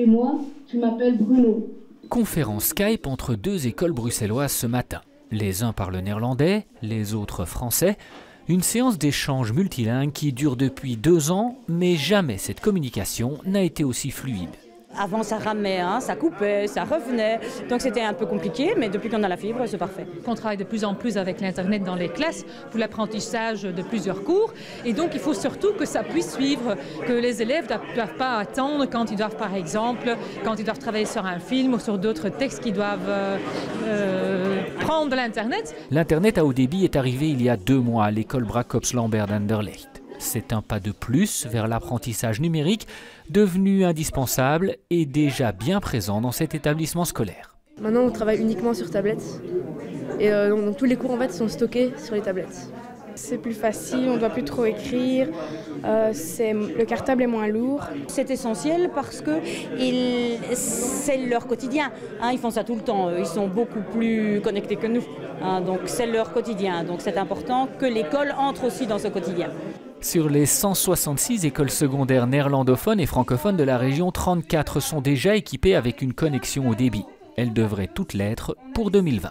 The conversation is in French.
Et moi, je m'appelle Bruno. Conférence Skype entre deux écoles bruxelloises ce matin. Les uns parlent néerlandais, les autres français. Une séance d'échange multilingue qui dure depuis 2 ans, mais jamais cette communication n'a été aussi fluide. Avant ça ramait, hein, ça coupait, ça revenait, donc c'était un peu compliqué, mais depuis qu'on a la fibre, c'est parfait. On travaille de plus en plus avec l'Internet dans les classes pour l'apprentissage de plusieurs cours, et donc il faut surtout que ça puisse suivre, que les élèves ne doivent pas attendre quand ils doivent, par exemple, quand ils doivent travailler sur un film ou sur d'autres textes qu'ils doivent prendre de l'Internet. L'Internet à haut débit est arrivé il y a 2 mois à l'école Bracops-Lambert d'Anderlecht. C'est un pas de plus vers l'apprentissage numérique, devenu indispensable et déjà bien présent dans cet établissement scolaire. Maintenant, on travaille uniquement sur tablette. Et donc tous les cours en fait sont stockés sur les tablettes. C'est plus facile, on ne doit plus trop écrire, le cartable est moins lourd. C'est essentiel parce que c'est leur quotidien, hein, ils font ça tout le temps, ils sont beaucoup plus connectés que nous, hein, donc c'est leur quotidien, donc c'est important que l'école entre aussi dans ce quotidien. Sur les 166 écoles secondaires néerlandophones et francophones de la région, 34 sont déjà équipées avec une connexion au débit. Elles devraient toutes l'être pour 2020.